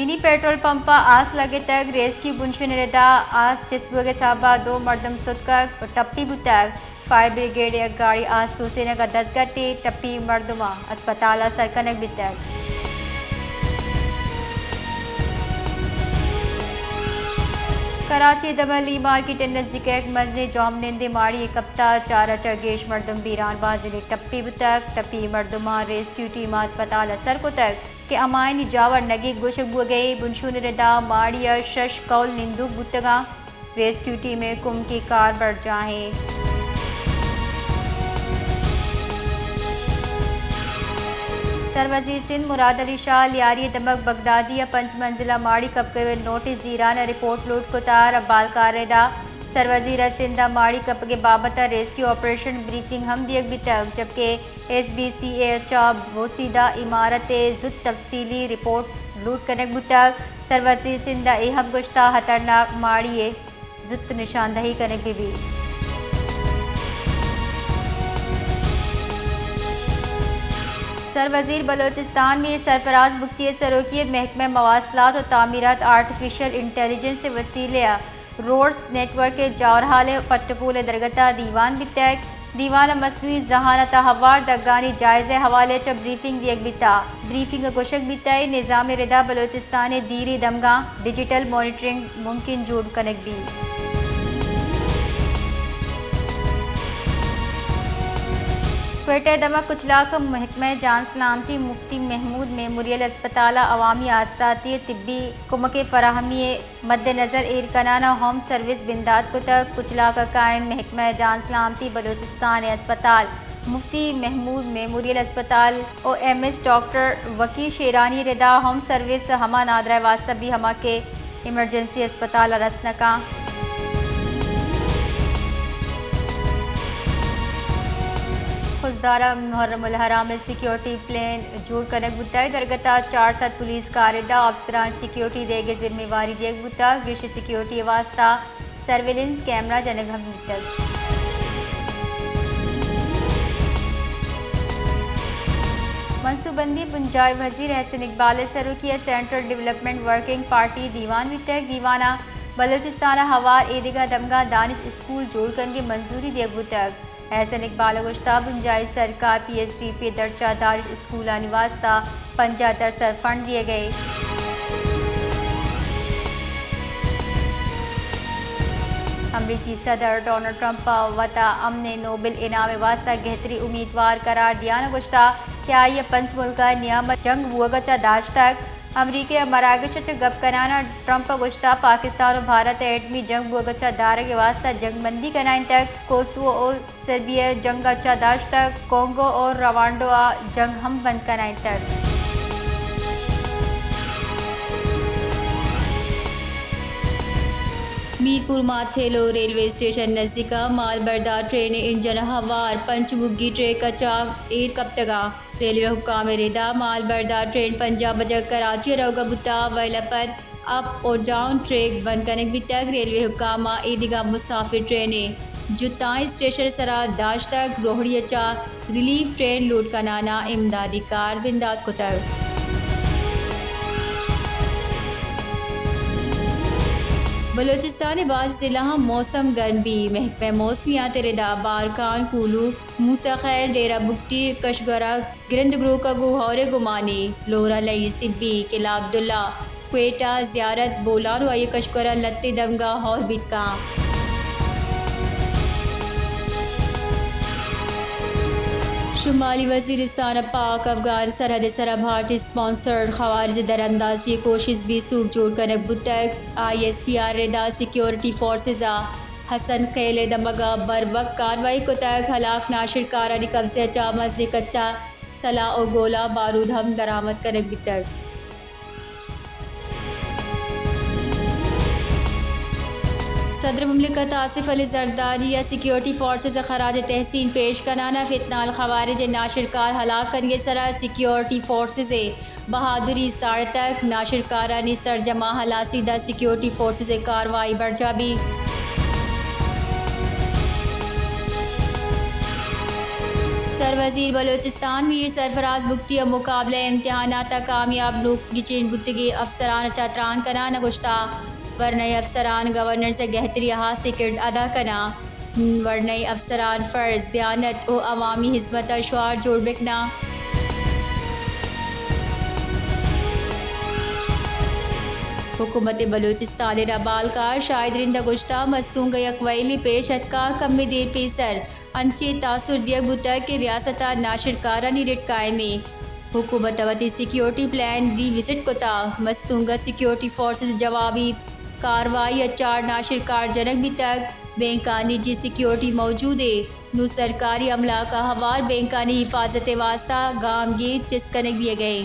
Mini petrol pump आस लगे तक rescue बुनशुनरेदा आस चितबुगे साहबा 2 मर्दम सुतक टप्पी बुतक फायर ब्रिगेड एक गाड़ी आस सूसेने का 10 गट्टी टप्पी मर्दमा अस्पताल सरकनक बितक कराची दमली मार्केट नजदीक एक मस्जिद जामनंदे माड़ी एक हफ्ता 4 चरगेश मर्दम बीरान बाजिल टप्पी बुतक टप्पी मर्दमा रेस्क्यू टीम अस्पताल सर को तक के अमायनी जावर नगी गोशक बुगे बुनशुन रदा माड़िया शश कौल निंदु बुतगा रेस्क्यू टीम कुम की कार बढ़ जाए सरवजीर सिंध मुराद अली शाह लियारी दमक बगदादी पंच मंजिला माड़ी कपके नोटिस दीराना रिपोर्ट लूट कुतार अब्बाल कारेदा सरवजीर सिंध माड़ी कपके बाबत रेस्क्यू ऑपरेशन ब्रीफिंग हम दियक भी तक जबकि SBCA बोसीदा इमारत जुत तफसीली रिपोर्ट लूट कनक बुतक सरवजीर सिंध एहम गुश्ता खतरनाक माड़ी जुत निशानदही कनक भी सरवजीर बलोचिस्तान में सरफराज मुफ्ती सरोकी महकमा मवासलात और तामीरात आर्टिफिशियल इंटेलिजेंस से वसीले रोड्स नेटवर्क के जौरहाल पट्टपूल दरगता दीवान बितक दीवान मसनूई जहानत हवार दगानी जायज़े हवाले च ब्रीफिंग दियक बिता ब्रीफिंग गोशक बिताई निज़ाम रिदा बलोचिस्तान दीरी दमगा डिजिटल मॉनिटरिंग मुमकिन जोड़ कनक भी क्वेटा दमा कुचलाक महकमा जान सलामती मुफ्ती महमूद मेमोरियल अस्पताल अवामी आसराती तिब्बी कुमक फराहमी मद्देनज़र एर कनाना होम सर्विस बिंदात को तक कुचलाक कायम महकमा जान सलामती बलोचिस्तान अस्पताल मुफ्ती महमूद मेमोरियल अस्पताल और MS डॉक्टर वकी शेरानी रिदा होम सर्विस हमा नादरा वास्ता भी हमा के इमरजेंसी अस्पताल रसनका खुजदारा मुहर्रमुल हराम में सिक्योरिटी प्लान जोड़ कनक बुता दरगता 4 पुलिस कारिदा अफसरान सिक्योरिटी देगे जिम्मेवारी देग बुता गिश सिक्योरिटी वास्ता सर्वेलेंस कैमरा जनक हम तक मनसूबबंदी पंजाब वजीर एहसन इकबाल सरूकी सेंट्रल डेवलपमेंट वर्किंग पार्टी दीवान वितक दीवाना बलोचिस्तान हवार एदिगा दमगा दानिश स्कूल जोड़ करके मंजूरी देग बुतक एहसन इकबाल गुश्ता पंजाब सरकार PSDP दर्जा दारिश स्कूल निवास्ता 75 फंड दिए गए अमरीकी सदर डोनाल्ड ट्रंप वता अमन नोबेल इनाम वास्ता गहतरी उम्मीदवार करार दिया गुश्ता क्या ये पंच मुल्क नियामत जंग वगचा दाश तक अमरीकी मराकश गप कनाना ट्रंप गुश्ता पाकिस्तान और भारत एटमी जंग वगचा दार के वास्ता जंगबंदी कनाइन तक कोसोवो और सर्बिया जंग अच्छा दाश तक कोंगो और रवांडो जंग हम बंद कनाइन तक मीरपुर माथेलो रेलवे स्टेशन नज़दीका माल बरदार ट्रेन इंजन हवार पंचमुगी ट्रे कचा एर कप्तगा रेलवे हुक्काम रेदा माल बरदार ट्रेन पंजाब बजक कराची रोगा बुता वैलपत अप और डाउन ट्रैक बंद करने भी तक रेलवे हुक्काम ईदिगा मुसाफिर ट्रेनें जुताई स्टेशन सरा दाश तक रोहड़ी चा रिलीफ ट्रेन लूट का नाना इमदादी कार बिंदात को तक बलोचिस्तान बाज़ ज़िला मौसम गर्मी महकमा मौसमियात रिदा बारकान कुलू मूसा खैर डेरा बुकटी कशगरा गिरंदगरो का गुहौरे गुमानी लोरा लई सिब्बी किला अब्दुल्ला क्वेटा ज़ियारत बोलान व कशगरा लत्ती दमगा और बितका शुमाली वज़ीरिस्तान पाक अफगान सरहद सरा भारतीय स्पॉन्सर्ड खवारिज दरअंदाजी कोशिश भी सूख जोड़ कनक बुतक ISPR रेदा सिक्योरिटी फोर्सेज हसन खेले दमगा बर वक्त कार्रवाई को तक हलाक नाशिर कारानी कब्जे चा मस्जिद कच्चा सला और गोला बारूद हम दरामद कनक बुतक सदर मुमलिकत आसिफ अली जरदारी या सिक्योरिटी फोर्सेज खराज तहसीन पेश कराना फितनाल खवारिज नाशिरकार हलाक करने सरा सिक्योरिटी फोर्सेज बहादुरी साढ़ तक नाशिरकारानी सरजमा हलासीदा सिक्योरिटी फोर्सेज कार्रवाई बढ़ जा भी सरवजीर बलोचिस्तान मीर सरफराज बुगटी मुकाबले इम्तहानात कामयाब लोग गिचेन बुतगे अफसरान चात्रान कना नगुश्ता वरनई अफसरान गवर्नर से गहतरी हासिल किरद अदा कना वरनई अफसरान फ़र्ज दयानत व अवामी हिजमत शुआर जोड़ बिकना। हुकूमत बलोचिस्तान रबालकार शायद रिंदा गुश्ता मसूंग यकवैली पेश अतकार कम में देर पेसर अंचे तासुर दिया बुता के रियासता नाशिरकारा निरट कायमे हुकूमत वती सिक्योरिटी प्लान रिविजिट कोता मस्तूंगा सिक्योरिटी फोर्सेस जवाबी कार्रवाई अचार नाशिरकार जनक भी तक बैंका निजी सिक्योरिटी मौजूद है नु सरकारी अमला का हवार बैंका ने हिफाजत वास्ता गाम गे चिस्कनक भी गए।